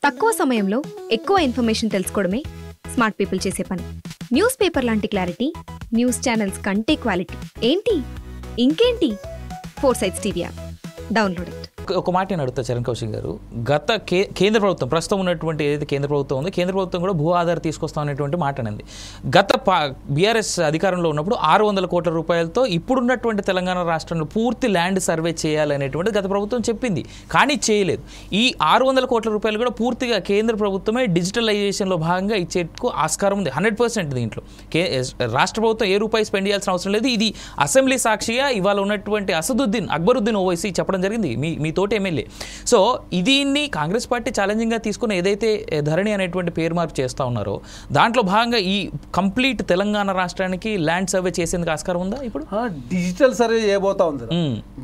తక్కువ సమయంలో ఎక్కువ ఇన్ఫర్మేషన్ తెలుసుకోవడమే స్మార్ట్ పీపుల్ చేసే పని. న్యూస్ పేపర్ లాంటి క్లారిటీ, న్యూస్ ఛానల్స్ కంటే క్వాలిటీ. ఏంటి ఇంకేంటి? 4 Sides TV app download it. ఒక మాట నేను అడుగుతా చరణ్ కౌశిక్ గారు, గత కేంద్ర ప్రభుత్వం ప్రస్తుతం ఉన్నటువంటి ఏదైతే కేంద్ర ప్రభుత్వం ఉందో కేంద్ర ప్రభుత్వం కూడా భూ ఆధార తీసుకొస్తాం అనేటువంటి మాట అనేది గత బీఆర్ఎస్ అధికారంలో ఉన్నప్పుడు 600 కోట్ల రూపాయలతో ఇప్పుడున్నటువంటి తెలంగాణ రాష్ట్రంలో పూర్తి ల్యాండ్ సర్వే చేయాలనేటువంటిది గత ప్రభుత్వం చెప్పింది, కానీ చేయలేదు. ఈ 600 కోట్ల రూపాయలు కూడా పూర్తిగా కేంద్ర ప్రభుత్వమే డిజిటలైజేషన్లో భాగంగా ఇచ్చేందుకు ఆస్కారం ఉంది 100%. దీంట్లో రాష్ట్ర ప్రభుత్వం ఏ రూపాయి స్పెండ్ చేయాల్సిన అవసరం లేదు. ఇది అసెంబ్లీ సాక్షిగా ఇవాళ ఉన్నటువంటి అక్బరుద్దీన్ ఓవైసీ చెప్పడం జరిగింది, మీ తోటి ఎమ్మెల్యే. సో దీన్ని కాంగ్రెస్ పార్టీ ఛాలెంజింగ్గా తీసుకుని ఏదైతే ధరణి అనేటువంటి పేరు మార్పు చేస్తూ ఉన్నారో దాంట్లో భాగంగా ఈ కంప్లీట్ తెలంగాణ రాష్ట్రానికి ల్యాండ్ సర్వే చేసేందుకు ఆస్కారం ఉందా? ఇప్పుడు డిజిటల్ సర్వే చేయబోతా ఉంది.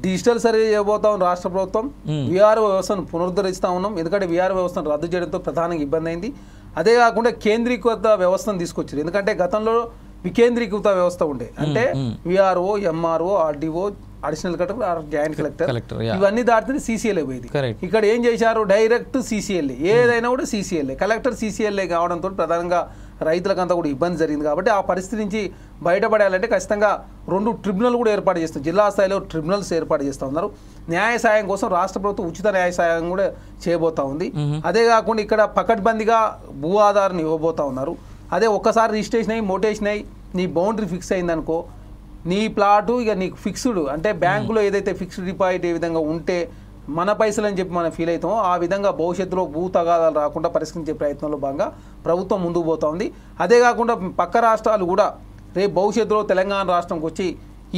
డిజిటల్ సర్వే చేయబోతా ఉంది రాష్ట్ర ప్రభుత్వం. విఆర్ఓ వ్యవస్థను పునరుద్ధరిస్తూ ఉన్నాం, ఎందుకంటే విఆర్ఓ వ్యవస్థను రద్దు చేయడంతో ప్రధానంగా ఇబ్బంది అయింది. అదే కాకుండా కేంద్రీకృత వ్యవస్థను తీసుకొచ్చారు, ఎందుకంటే గతంలో వికేంద్రీకృత వ్యవస్థ ఉండే, అంటే VRO, MRO, RDO, additional collector, joint collector, ఇవన్నీ దాటితే సీసీఎల్ఏ పోయింది. ఇక్కడ ఏం చేశారు, డైరెక్ట్ సీసీఎల్ఏ, ఏదైనా కూడా సీసీఎల్ఏ, కలెక్టర్ సీసీఎల్ఏ కావడంతో ప్రధానంగా రైతులకంతా కూడా ఇబ్బంది జరిగింది. కాబట్టి ఆ పరిస్థితి నుంచి బయటపడాలంటే ఖచ్చితంగా 2 ట్రిబ్యునల్ కూడా ఏర్పాటు చేస్తారు, జిల్లా స్థాయిలో ట్రిబ్యునల్స్ ఏర్పాటు చేస్తూ ఉన్నారు. న్యాయ సాయం కోసం రాష్ట్ర ప్రభుత్వం ఉచిత న్యాయ సాయం కూడా చేయబోతా ఉంది. అదే కాకుండా ఇక్కడ పకడ్బందీగా భూ ఆధారాన్ని ఇవ్వబోతా ఉన్నారు. అదే ఒక్కసారి రిజిస్ట్రేషన్ అయ్యి మోటేషన్ అయ్యి నీ బౌండరీ ఫిక్స్ అయిందనుకో, నీ ప్లాటు ఇక నీకు ఫిక్స్డ్, అంటే బ్యాంకులో ఏదైతే ఫిక్స్డ్ డిపాజిట్ ఏ విధంగా ఉంటే మన పైసలు అని చెప్పి మనం ఫీల్ అవుతామో ఆ విధంగా భవిష్యత్తులో భూ తగాదాలు రాకుండా పరిష్కరించే ప్రయత్నంలో భాగంగా ప్రభుత్వం ముందుకు పోతా ఉంది. అదే కాకుండా పక్క రాష్ట్రాలు కూడా రేపు భవిష్యత్తులో తెలంగాణ రాష్ట్రంకి వచ్చి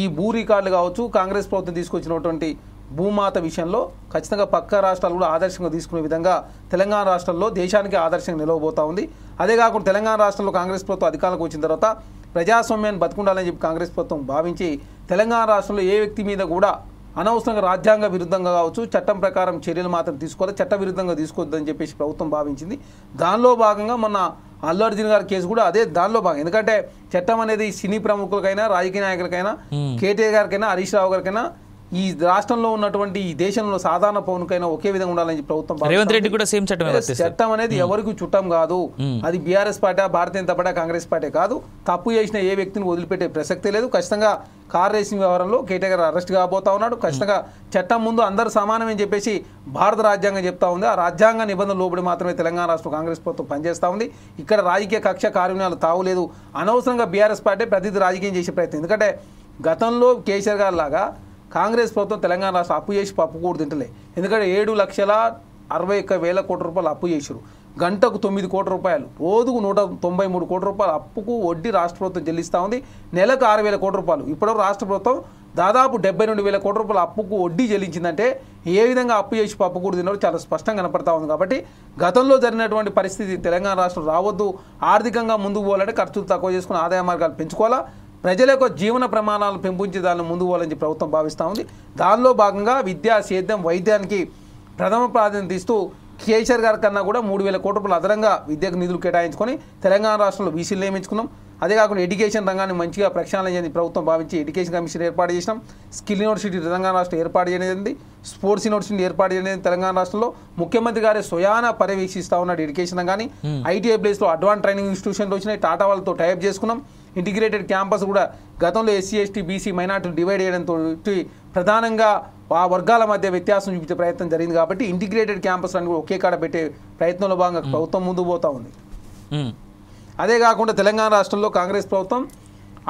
ఈ భూ రికార్డులు కావచ్చు, కాంగ్రెస్ ప్రభుత్వం తీసుకొచ్చినటువంటి భూమాత విషయంలో ఖచ్చితంగా పక్క రాష్ట్రాలు కూడా ఆదర్శంగా తీసుకునే విధంగా తెలంగాణ రాష్ట్రంలో దేశానికి ఆదర్శంగా నిలవబోతా ఉంది. అదే కాకుండా తెలంగాణ రాష్ట్రంలో కాంగ్రెస్ ప్రభుత్వం అధికారంలోకి వచ్చిన తర్వాత ప్రజాస్వామ్యాన్ని బతుకుండాలని చెప్పి కాంగ్రెస్ ప్రభుత్వం భావించి తెలంగాణ రాష్ట్రంలో ఏ వ్యక్తి మీద కూడా అనవసరంగా రాజ్యాంగ విరుద్ధంగా కావచ్చు, చట్టం ప్రకారం చర్యలు మాత్రం తీసుకోవాలి, చట్ట విరుద్ధంగా తీసుకోవద్దని చెప్పేసి ప్రభుత్వం భావించింది. దానిలో భాగంగా మొన్న అల్లు అర్జున్ గారి కేసు కూడా అదే దానిలో భాగం. ఎందుకంటే చట్టం అనేది సినీ ప్రముఖులకైనా, రాజకీయ నాయకులకైనా, కేటీఆర్ గారికైనా, హరీష్ రావు గారికైనా, ఈ రాష్ట్రంలో ఉన్నటువంటి ఈ దేశంలో సాధారణ పౌరునికైనా ఒకే విధంగా ఉండాలని ప్రభుత్వం, రేవంత్ రెడ్డి కూడా సేమ్ చట్టం అనేది ఎవరికి చుట్టం కాదు. అది BRS party, Bharatiya Janata party, Congress party కాదు. తప్పు చేసిన ఏ వ్యక్తిని వదిలిపెట్టే ప్రసక్తే లేదు. ఖచ్చితంగా కార్ రేసింగ్ వ్యవహారంలో కేటీఆర్ గారు అరెస్ట్ కాబోతా ఉన్నాడు. ఖచ్చితంగా చట్టం ముందు అందరూ సమానమని చెప్పేసి భారత రాజ్యాంగం చెప్తా ఉంది. ఆ రాజ్యాంగ నిబంధనలు లోబడి మాత్రమే తెలంగాణ రాష్ట్ర కాంగ్రెస్ ప్రభుత్వం పనిచేస్తూ ఉంది. ఇక్కడ రాజకీయ కక్ష కార్యక్రమాలు తావులేదు. అనవసరంగా బీఆర్ఎస్ పార్టీ ప్రతిదీ రాజకీయం చేసే ప్రయత్నం. ఎందుకంటే గతంలో కేసీఆర్ గారు లాగా కాంగ్రెస్ ప్రభుత్వం తెలంగాణ రాష్ట్రం అప్పు చేసి పప్పు కూడా తింటలే. ఎందుకంటే 7,61,000 కోట్ల రూపాయలు అప్పు చేశారు. గంటకు 9 కోట్ల రూపాయలు, రోజుకు 193 కోట్ల రూపాయలు అప్పుకు వడ్డీ రాష్ట్ర ప్రభుత్వం చెల్లిస్తూ ఉంది. నెలకు 6,000 కోట్ల రూపాయలు. ఇప్పుడు రాష్ట్ర ప్రభుత్వం దాదాపు 72,000 కోట్ల రూపాయలు అప్పుకు వడ్డీ చెల్లించిందంటే ఏ విధంగా అప్పు చేసి పప్పు కూడా తిన్నారో చాలా స్పష్టంగా కనపడతా ఉంది. కాబట్టి గతంలో జరిగినటువంటి పరిస్థితి తెలంగాణ రాష్ట్రం రావద్దు. ఆర్థికంగా ముందుకు పోవాలంటే ఖర్చులు తక్కువ చేసుకుని ఆదాయ మార్గాలు పెంచుకోవాలా, ప్రజల యొక్క జీవన ప్రమాణాలు పెంపొంచి దాన్ని ముందుకు పోవాలని ప్రభుత్వం భావిస్తూ ఉంది. దానిలో భాగంగా విద్యా, సేద్యం, వైద్యానికి ప్రథమ ప్రాధాన్యత ఇస్తూ కేసీఆర్ గారి కన్నా కూడా 3,000 కోట్ల రూపాయలు అదనంగా విద్యకు నిధులు కేటాయించుకొని తెలంగాణ రాష్ట్రంలో వీసీలు నియమించుకున్నాం. అదే కాకుండా ఎడ్యుకేషన్ రంగాన్ని మంచిగా ప్రక్షాళన చేసి ప్రభుత్వం భావించి ఎడ్యుకేషన్ కమిషన్ ఏర్పాటు చేసినాం. స్కిల్ యూనివర్సిటీ తెలంగాణ రాష్ట్రం ఏర్పాటు చేయడం, స్పోర్ట్స్ యూనివర్సిటీ ఏర్పాటు చేయడం తెలంగాణ రాష్ట్రంలో ముఖ్యమంత్రి గారి స్వయాన పర్యవేక్షిస్తూ ఉన్నాడు ఎడ్యుకేషన్ రంగాన్ని. ఐటీఐ ప్లేస్లో అడ్వాన్స్ ట్రైనింగ్ ఇన్స్టిట్యూషన్లు వచ్చినాయి, టాటా వాళ్ళతో టైప్ చేసుకున్నాం. ఇంటిగ్రేటెడ్ క్యాంపస్ కూడా గతంలో ఎస్సీ, ఎస్టీ, బీసీ, మైనార్టీలు డివైడ్ చేయడంతో ప్రధానంగా ఆ వర్గాల మధ్య వ్యత్యాసం చూపించే ప్రయత్నం జరిగింది. కాబట్టి ఇంటిగ్రేటెడ్ క్యాంపస్ అని కూడా ఒకే కాడ పెట్టే ప్రయత్నంలో భాగంగా ప్రభుత్వం ముందుకు పోతా ఉంది. అదే కాకుండా తెలంగాణ రాష్ట్రంలో కాంగ్రెస్ ప్రభుత్వం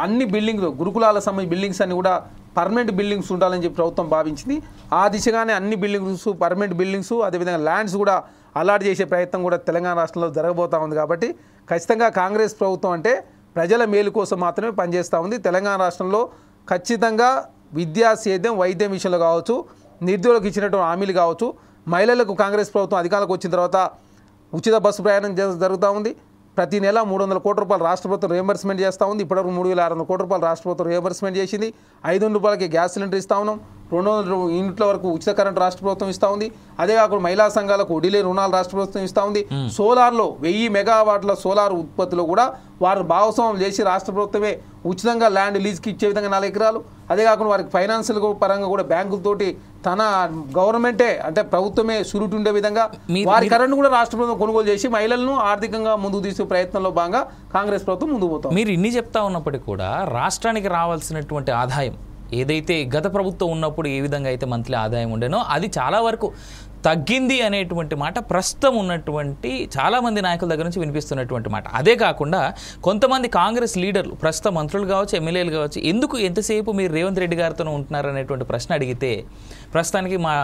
అన్ని బిల్డింగ్లు, గురుకులాల సంబంధించిన బిల్డింగ్స్ అన్ని కూడా పర్మనెంట్ బిల్డింగ్స్ ఉండాలని చెప్పి ప్రభుత్వం భావించింది. ఆ దిశగానే అన్ని బిల్డింగ్స్, పర్మనెంట్ బిల్డింగ్స్, అదేవిధంగా ల్యాండ్స్ కూడా అలాట్ చేసే ప్రయత్నం కూడా తెలంగాణ రాష్ట్రంలో జరగబోతా ఉంది. కాబట్టి ఖచ్చితంగా కాంగ్రెస్ ప్రభుత్వం అంటే ప్రజల మేలు కోసం మాత్రమే పనిచేస్తూ ఉంది. తెలంగాణ రాష్ట్రంలో ఖచ్చితంగా విద్యా, సేద్యం, వైద్యం విషయంలో కావచ్చు, నిరుద్యోగులకు ఇచ్చినటువంటి హామీలు కావచ్చు, మహిళలకు కాంగ్రెస్ ప్రభుత్వం అధికారంలోకి వచ్చిన తర్వాత ఉచిత బస్సు ప్రయాణం జరుగుతూ ఉంది. ప్రతి నెల 300 కోట్ల రూపాయలు రాష్ట్ర ప్రభుత్వం రియంబర్స్మెంట్ చేస్తూ ఉంది. ఇప్పటివరకు 3,600 కోట్ల రూపాయలు రాష్ట్ర ప్రభుత్వం రియంబర్స్మెంట్ చేసింది. 500 రూపాయలకి గ్యాస్ సిలిండర్ ఇస్తూ ఉన్నాం. 200 యూనిట్ల వరకు ఉచిత కరెంట్ రాష్ట్ర ప్రభుత్వం ఇస్తూ ఉంది. అదే కాకుండా మహిళా సంఘాలకు వడ్డీ రుణాలు రాష్ట్ర ప్రభుత్వం ఇస్తూ ఉంది. సోలార్లో 1000 మెగావాట్ల సోలార్ ఉత్పత్తిలో కూడా వారు భాగస్వామ్యం చేసి రాష్ట్ర ప్రభుత్వమే ఉచితంగా ల్యాండ్ లీజ్కి ఇచ్చే విధంగా 4 ఎకరాలు, అదే కాకుండా వారికి ఫైనాన్షియల్ పరంగా కూడా బ్యాంకులతోటి తన గవర్నమెంటే అంటే ప్రభుత్వమే సురుటు ఉండే విధంగా వారి కరెంట్ కూడా రాష్ట్ర ప్రభుత్వం కొనుగోలు చేసి మహిళలను ఆర్థికంగా ముందుకు తీసుకు ప్రయత్నంలో భాగంగా కాంగ్రెస్ ప్రభుత్వం ముందుకు పోతాం. మీరు ఇన్ని చెప్తా ఉన్నప్పటికీ కూడా రాష్ట్రానికి రావాల్సినటువంటి ఆదాయం ఏదైతే గత ప్రభుత్వం ఉన్నప్పుడు ఏ విధంగా అయితే మంత్లీ ఆదాయం ఉండేనో అది చాలా వరకు తగ్గింది అనేటువంటి మాట ప్రస్తుతం ఉన్నటువంటి చాలామంది నాయకుల దగ్గర నుంచి వినిపిస్తున్నటువంటి మాట. అదే కాకుండా కొంతమంది కాంగ్రెస్ లీడర్లు ప్రస్తుతం మంత్రులు కావచ్చు, ఎమ్మెల్యేలు కావచ్చు, ఎందుకు ఎంతసేపు మీరు రేవంత్ రెడ్డి గారితో ఉంటున్నారు అనేటువంటి ప్రశ్న అడిగితే ప్రస్తుతానికి మా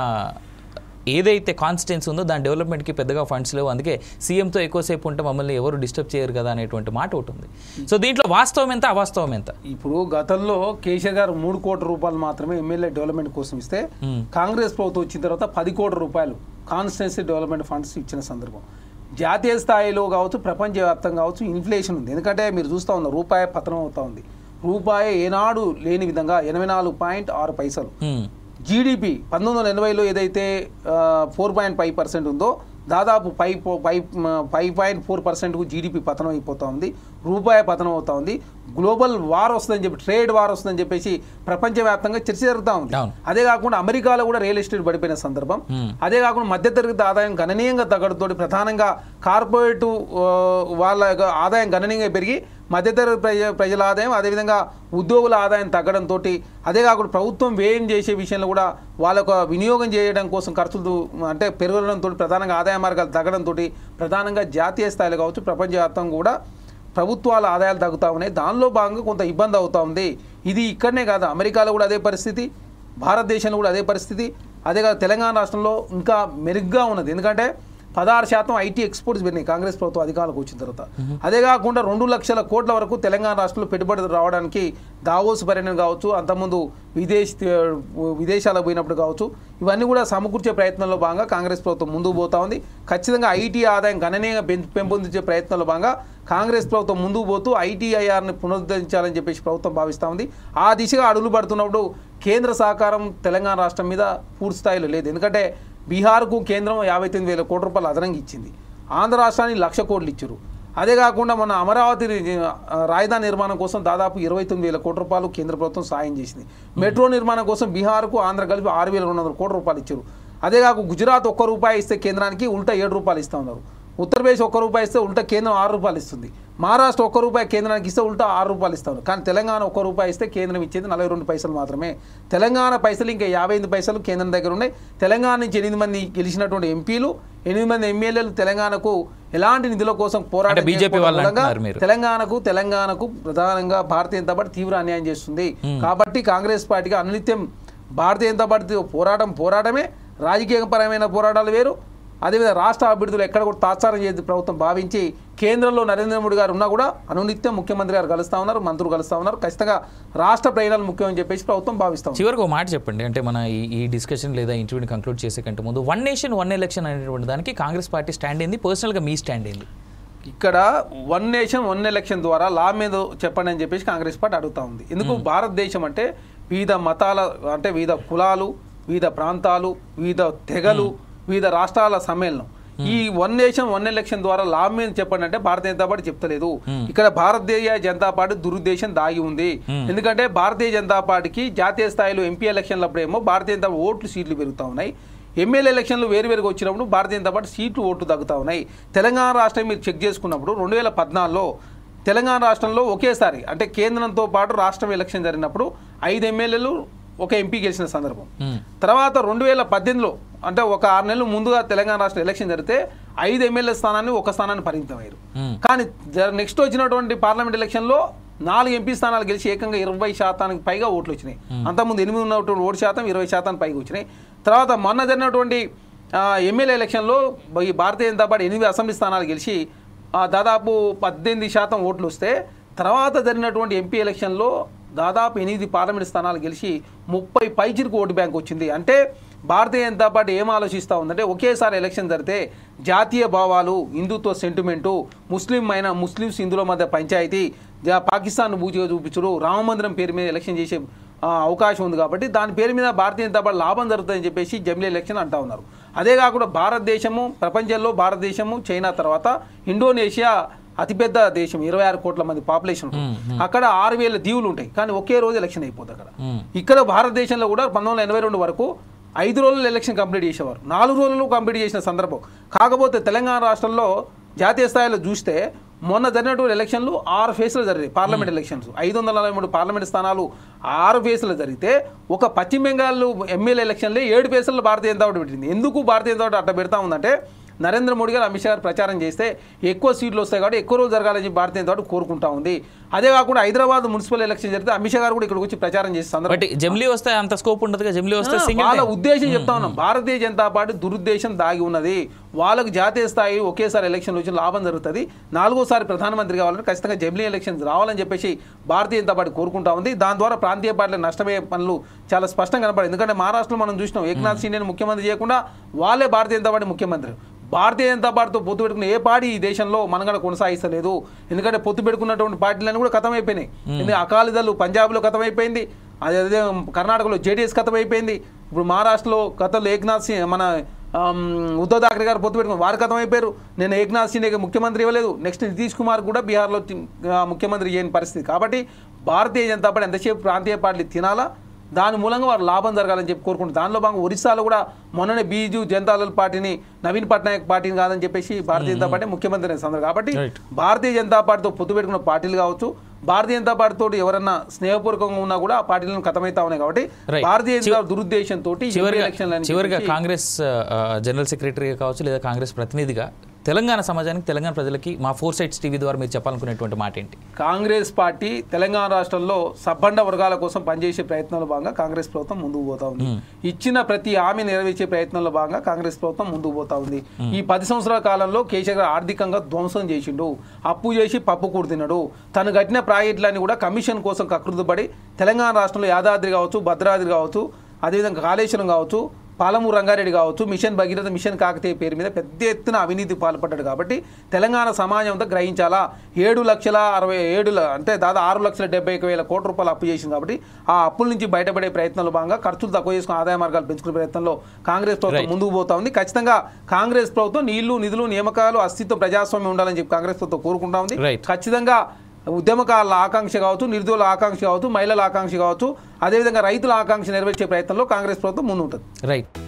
ఏదైతే కాన్స్టిట్యున్సీ ఉందో దాని డెవలప్మెంట్కి పెద్దగా ఫండ్స్ లేవు, అందుకే సీఎంతో ఎక్కువసేపు ఉంటే మమ్మల్ని ఎవరు డిస్టర్బ్ చేయరు కదా అనేటువంటి మాట ఒకటి ఉంది. సో దీంట్లో వాస్తవం ఎంత అవాస్తవం ఎంత? ఇప్పుడు గతంలో కేసీఆర్ గారు 3 కోట్ల రూపాయలు మాత్రమే ఎమ్మెల్యే డెవలప్మెంట్ కోసం ఇస్తే కాంగ్రెస్ ప్రభుత్వం వచ్చిన తర్వాత 10 కోట్ల రూపాయలు కాన్స్టిట్యున్సీ డెవలప్మెంట్ ఫండ్స్ ఇచ్చిన సందర్భం. జాతీయ స్థాయిలో కావచ్చు, ప్రపంచవ్యాప్తంగా కావచ్చు ఇన్ఫ్లేషన్ ఉంది. ఎందుకంటే మీరు చూస్తూ ఉన్నారు రూపాయి పతనం అవుతా ఉంది. రూపాయి ఏనాడు లేని విధంగా 84.6 పైసలు. జీడిపి 1980లో ఏదైతే 4.5% ఉందో దాదాపు 5.4%కు జీడిపి పతనం అయిపోతూ ఉంది. రూపాయి పతనం అవుతా ఉంది. గ్లోబల్ వార్ వస్తుందని చెప్పి, ట్రేడ్ వార్ వస్తుందని చెప్పేసి ప్రపంచవ్యాప్తంగా చర్చ జరుగుతూ ఉంది. అదే కాకుండా అమెరికాలో కూడా రియల్ ఎస్టేట్ పడిపోయిన సందర్భం. అదే కాకుండా మధ్యతరగతి ఆదాయం గణనీయంగా తగ్గడంతో ప్రధానంగా కార్పొరేట్ వాళ్ళ ఆదాయం గణనీయంగా పెరిగి మధ్యతరగతి ప్రజల ఆదాయం, అదేవిధంగా ఉద్యోగుల ఆదాయం తగ్గడంతో, అదే కాకుండా ప్రభుత్వం వ్యయం చేసే విషయంలో కూడా వాళ్ళకు వినియోగం చేయడం కోసం ఖర్చులు అంటే పెరగడంతో ప్రధానంగా ఆదాయ మార్గాలు తగ్గడంతో ప్రధానంగా జాతీయ స్థాయిలో కావచ్చు ప్రపంచవ్యాప్తంగా కూడా ప్రభుత్వాల ఆదాయాలు తగ్గుతూ ఉన్నాయి. దానిలో భాగంగా కొంత ఇబ్బంది అవుతూ ఉంది. ఇది ఇక్కడనే కాదు, అమెరికాలో కూడా అదే పరిస్థితి, భారతదేశంలో కూడా అదే పరిస్థితి. అదే కాదు తెలంగాణ రాష్ట్రంలో ఇంకా మెరుగ్గా ఉన్నది. ఎందుకంటే 16% ఐటీ ఎక్స్పోర్ట్స్ పెరిగినాయి కాంగ్రెస్ ప్రభుత్వం అధికారులకు వచ్చిన తర్వాత. అదే కాకుండా 2 లక్షల కోట్ల వరకు తెలంగాణ రాష్ట్రంలో పెట్టుబడులు రావడానికి దావోస్ పర్యటన కావచ్చు, అంతకుముందు విదేశాలకు పోయినప్పుడు కావచ్చు, ఇవన్నీ కూడా సమకూర్చే ప్రయత్నంలో భాగంగా కాంగ్రెస్ ప్రభుత్వం ముందుకు పోతా ఉంది. ఖచ్చితంగా ఐటీ ఆదాయం గణనీయంగా పెంపొందించే ప్రయత్నంలో భాగంగా కాంగ్రెస్ ప్రభుత్వం ముందుకు పోతూ ఐటీఐఆర్ని పునరుద్ధరించాలని చెప్పేసి ప్రభుత్వం భావిస్తూ ఉంది. ఆ దిశగా అడుగులు పడుతున్నప్పుడు కేంద్ర సహకారం తెలంగాణ రాష్ట్రం మీద పూర్తి స్థాయిలో లేదు. ఎందుకంటే బీహార్కు కేంద్రం 59,000 కోట్ల రూపాయలు అదనంగా ఇచ్చింది. ఆంధ్ర రాష్ట్రానికి 1,00,000 కోట్లు ఇచ్చారు. అదే కాకుండా మన అమరావతి రాజధాని నిర్మాణం కోసం దాదాపు 29,000 కోట్ల రూపాయలు కేంద్ర ప్రభుత్వం సాయం చేసింది. మెట్రో నిర్మాణం కోసం బీహార్కు ఆంధ్ర కలిపి 6,200 కోట్ల రూపాయలు ఇచ్చారు. అదే కాకుండా గుజరాత్ ₹1 ఇస్తే కేంద్రానికి ఉల్టా ₹7 ఇస్తూ ఉన్నారు. ఉత్తరప్రదేశ్ ₹1 ఇస్తే ఉల్టా కేంద్రం ₹6 ఇస్తుంది. మహారాష్ట్ర ₹1 కేంద్రానికి ఇస్తే ఉల్టా ₹6 ఇస్తారు. కానీ తెలంగాణ ₹1 ఇస్తే కేంద్రం ఇచ్చేది 42 పైసలు మాత్రమే. తెలంగాణ పైసలు ఇంకా 55 పైసలు కేంద్రం దగ్గర ఉన్నాయి. తెలంగాణ నుంచి 8 మంది గెలిచినటువంటి ఎంపీలు, 8 మంది ఎమ్మెల్యేలు తెలంగాణకు ఎలాంటి నిధుల కోసం పోరాటం తెలంగాణకు ప్రధానంగా భారతీయ జనతా పార్టీ తీవ్ర అన్యాయం చేస్తుంది. కాబట్టి కాంగ్రెస్ పార్టీకి అనునిత్యం భారతీయ జనతా పార్టీ పోరాటమే. రాజకీయపరమైన పోరాటాలు వేరు. అదేవిధంగా రాష్ట్ర అభివృద్ధిలో ఎక్కడ కూడా తాత్సారం చేసి ప్రభుత్వం భావించి కేంద్రంలో నరేంద్ర మోడీ గారు ఉన్నా కూడా అనునిత్యం ముఖ్యమంత్రి గారు కలుస్తూ ఉన్నారు, మంత్రులు కలుస్తూ ఉన్నారు. ఖచ్చితంగా రాష్ట్ర ప్రయోజనాలు ముఖ్యమని చెప్పేసి ప్రభుత్వం భావిస్తాం. చివరికి ఒక మాట చెప్పండి, అంటే మన ఈ డిస్కషన్ లేదా ఇంటర్వ్యూని కంక్లూడ్ చేసే కంటే ముందు 1 నేషన్ 1 ఎలక్షన్ అనేటువంటి దానికి కాంగ్రెస్ పార్టీ స్టాండ్ ఏంది, పర్సనల్గా మీ స్టాండ్ ఏంది? ఇక్కడ 1 నేషన్ 1 ఎలక్షన్ ద్వారా లా మీద చెప్పండి అని చెప్పేసి కాంగ్రెస్ పార్టీ అడుగుతూ ఉంది. ఎందుకు భారతదేశం అంటే వివిధ మతాల అంటే వివిధ కులాలు, వివిధ ప్రాంతాలు, వివిధ తెగలు, వివిధ రాష్ట్రాల సమ్మేళనం. ఈ 1 నేషన్ 1 ఎలక్షన్ ద్వారా లాభం మీద చెప్పండి అంటే భారతీయ జనతా పార్టీ చెప్తలేదు. ఇక్కడ భారతీయ జనతా పార్టీ దురుద్దేశం దాగి ఉంది. ఎందుకంటే భారతీయ జనతా పార్టీకి జాతీయ స్థాయిలో ఎంపీ ఎలక్షన్లప్పుడేమో భారతీయ జనతా ఓట్లు సీట్లు పెరుగుతూ ఉన్నాయి. ఎమ్మెల్యే ఎలక్షన్లు వేరువేరుగా వచ్చినప్పుడు భారతీయ జనతా పార్టీ సీట్లు ఓట్లు తగ్గుతూ ఉన్నాయి. తెలంగాణ రాష్ట్రం మీరు చెక్ చేసుకున్నప్పుడు 2014లో తెలంగాణ రాష్ట్రంలో ఒకేసారి అంటే కేంద్రంతో పాటు రాష్ట్రం ఎలక్షన్ జరిగినప్పుడు 5 ఎమ్మెల్యేలు 1 ఎంపీ గెలిచిన సందర్భం. తర్వాత 2018లో అంటే ఒక 6 నెలలు ముందుగా తెలంగాణ రాష్ట్ర ఎలక్షన్ జరిగితే 5 ఎమ్మెల్యే స్థానాన్ని 1 స్థానాన్ని పరిమితమయ్యారు. కానీ నెక్స్ట్ వచ్చినటువంటి పార్లమెంట్ ఎలక్షన్లో 4 ఎంపీ స్థానాలు గెలిచి ఏకంగా 20% పైగా ఓట్లు వచ్చినాయి. అంతకుముందు 8 ఉన్నటువంటి ఓటు శాతం 20% పైగా వచ్చినాయి. తర్వాత మొన్న జరిగినటువంటి ఎమ్మెల్యే ఎలక్షన్లో ఈ భారతీయ జనతా పార్టీ 8 అసెంబ్లీ స్థానాలు గెలిచి దాదాపు 18% ఓట్లు వస్తే తర్వాత జరిగినటువంటి ఎంపీ ఎలక్షన్లో దాదాపు 8 పార్లమెంట్ స్థానాలు గెలిచి 30 పైచిలకు ఓటు బ్యాంక్ వచ్చింది. అంటే భారతీయ జనతా పార్టీ ఏం ఆలోచిస్తూ ఉందంటే ఒకేసారి ఎలక్షన్ జరిగితే జాతీయ భావాలు, హిందుత్వ సెంటిమెంటు, ముస్లిమ్స్ హిందువుల మధ్య పంచాయతీ, పాకిస్తాన్ బూచిగా చూపించరు, రామ మందిరం పేరు మీద ఎలక్షన్ చేసే అవకాశం ఉంది. కాబట్టి దాని పేరు మీద భారతీయ జనతా పార్టీ లాభం జరుగుతుందని చెప్పేసి జమిలీ ఎలక్షన్ అంటూ ఉన్నారు. అదే కాకుండా భారతదేశము ప్రపంచంలో భారతదేశము చైనా తర్వాత ఇండోనేషియా అతిపెద్ద దేశం, 26 కోట్ల మంది పాపులేషన్. అక్కడ 6,000 దీవులు ఉంటాయి. కానీ ఒకే రోజు ఎలక్షన్ అయిపోతుంది అక్కడ. ఇక్కడ భారతదేశంలో కూడా 1982 వరకు 5 రోజుల్లో ఎలక్షన్ కంప్లీట్ చేసేవారు, 4 రోజుల్లో కంప్లీట్ చేసిన సందర్భం. కాకపోతే తెలంగాణ రాష్ట్రంలో జాతీయ స్థాయిలో చూస్తే మొన్న జరిగినటువంటి ఎలక్షన్లు 6 ఫేజ్లు జరిగాయి. పార్లమెంట్ ఎలక్షన్స్ 543 పార్లమెంట్ స్థానాలు 6 ఫేజ్లు జరిగితే ఒక పశ్చిమ బెంగాల్ ఎమ్మెల్యే ఎలక్షన్లే 7 ఫేజ్లలో భారతీయ జనతా పార్టీ పెట్టింది. ఎందుకు భారతీయ జనతా పార్టీ అట్లా పెడతా ఉందంటే నరేంద్ర మోడీ గారు అమిత్ షా గారు ప్రచారం చేస్తే ఎక్కువ సీట్లు వస్తాయి కాబట్టి ఎక్కువ రోజులు జరగాలని చెప్పి భారతీయ జనతా పార్టీ కోరుకుంటా ఉంది. అదే కాకుండా హైదరాబాద్ మున్సిపల్ ఎలక్షన్ జరిగితే అమిత్ షా గారు కూడా ఇక్కడికి వచ్చి ప్రచారం చేస్తే జమిలీ వస్తే అంత స్కోప్ ఉండదు. జమిలీ వస్తే వాళ్ళ ఉద్దేశం చెప్తా ఉన్నాం. భారతీయ జనతా పార్టీ దురుద్దేశం దాగి ఉన్నది. వాళ్ళకు జాతీయ స్థాయి ఒకేసారి ఎలక్షన్లు వచ్చి లాభం జరుగుతుంది, 4వసారి ప్రధానమంత్రి కావాలని ఖచ్చితంగా జమిలీ ఎలక్షన్స్ రావాలని చెప్పేసి భారతీయ జనతా పార్టీ కోరుకుంటా ఉంది. దాని ద్వారా ప్రాంతీయ పార్టీలకు నష్టమయ్యే పనులు చాలా స్పష్టంగా కనపడింది. ఎందుకంటే మహారాష్ట్రలో మనం చూసినాం, ఏక్నాథ్ షిండేని ముఖ్యమంత్రి చేయకుండా వాళ్ళే భారతీయ జనతా పార్టీ ముఖ్యమంత్రి. భారతీయ జనతా పార్టీతో పొత్తు పెట్టుకున్న ఏ పార్టీ ఈ దేశంలో మనగడ కొనసాగిస్తలేదు. ఎందుకంటే పొత్తు పెట్టుకున్నటువంటి పార్టీలన్నీ కూడా ఖతమైపోయినాయి. ఎందుకంటే అకాలీదళ్ పంజాబ్లో ఖతమైపోయింది, అదే కర్ణాటకలో జేడీఎస్ ఖతమైపోయింది, ఇప్పుడు మహారాష్ట్రలో గతంలో ఏక్నాథ్ మన ఉద్ధవ్ ఠాక్రే గారు పొత్తు పెట్టుకుని వారు ఖతమైపోయారు. నేను ఏక్నాథ్ షిండేకి ముఖ్యమంత్రి ఇవ్వలేదు, నెక్స్ట్ నితీష్ కుమార్ కూడా బీహార్లో ముఖ్యమంత్రి చేయని పరిస్థితి. కాబట్టి భారతీయ జనతా పార్టీ ఎంతసేపు ప్రాంతీయ పార్టీలు తినాలా, దాని మూలంగా వారు లాభం జరగాలని చెప్పి కోరుకుంటారు. దానిలో భాగంగా ఒరిస్సాలో కూడా మొన్ననే బీజు జనతాదళ్ పార్టీని నవీన్ పట్నాయక్ పార్టీని కాదని చెప్పేసి భారతీయ జనతా పార్టీ ముఖ్యమంత్రి సందర్భం. కాబట్టి భారతీయ జనతా పార్టీతో పొత్తు పెట్టుకున్న పార్టీలు కావచ్చు, భారతీయ జనతా పార్టీతో ఎవరన్నా స్నేహపూర్వకంగా ఉన్నా కూడా ఆ పార్టీలను ఖతమైతా ఉన్నాయి. కాబట్టి భారతీయ జనతా దురుద్దేశంతో చివరిగా కాంగ్రెస్ జనరల్ సెక్రటరీ కావచ్చు లేదా కాంగ్రెస్ ప్రతినిధిగా తెలంగాణ సమాజానికి, తెలంగాణ ప్రజలకి మా 4 Sides టీవీ ద్వారా మీరు చెప్పాలనుకునేటువంటి మాట ఏంటి? కాంగ్రెస్ పార్టీ తెలంగాణ రాష్ట్రంలో సబ్బండ వర్గాల కోసం పనిచేసే ప్రయత్నంలో భాగంగా కాంగ్రెస్ ప్రభుత్వం ముందుకు పోతా ఉంది. ఇచ్చిన ప్రతి హామీ నెరవేర్చే ప్రయత్నంలో భాగంగా కాంగ్రెస్ ప్రభుత్వం ముందుకు పోతా ఉంది. ఈ 10 సంవత్సరాల కాలంలో కేసీఆర్ గారు ఆర్థికంగా ధ్వంసం చేసిండు, అప్పు చేసి పప్పు కూడుతున్నాడు. తను కట్టిన ప్రాజెక్టులన్నీ కూడా కమిషన్ కోసం కకృతిపడి తెలంగాణ రాష్ట్రంలో యాదాద్రి కావచ్చు, భద్రాద్రి కావచ్చు, అదేవిధంగా కాళేశ్వరం కావచ్చు, పాలమూరు రంగారెడ్డి కావచ్చు, మిషన్ భగీరథ, మిషన్ కాకతీయ పేరు మీద పెద్ద ఎత్తున అవినీతి పాల్పడ్డాడు. కాబట్టి తెలంగాణ సమాజం అంతా గ్రహించాలా. 7,67,000 అంటే దాదాపు 6,71,000 కోట్ల రూపాయలు అప్పు చేసింది. కాబట్టి ఆ అప్పుల నుంచి బయటపడే ప్రయత్నంలో భాగంగా ఖర్చులు తక్కువ చేసుకుని ఆదాయ మార్గాలు పెంచుకునే ప్రయత్నంలో కాంగ్రెస్ ప్రభుత్వం ముందుకు పోతా ఉంది. ఖచ్చితంగా కాంగ్రెస్ ప్రభుత్వం నీళ్లు, నిధులు, నియామకాలు, అస్తిత్వం, ప్రజాస్వామ్యం ఉండాలని చెప్పి కాంగ్రెస్ ప్రభుత్వం కోరుకుంటా ఉంది. ఖచ్చితంగా ఉద్యమకారుల ఆకాంక్ష కావచ్చు, నిరుద్యోగుల ఆకాంక్ష కావచ్చు, మహిళల ఆకాంక్ష కావచ్చు, అదేవిధంగా రైతుల ఆకాంక్ష నెరవేర్చే ప్రయత్నంలో కాంగ్రెస్ ప్రభుత్వం ముందుంటుంది. రైట్.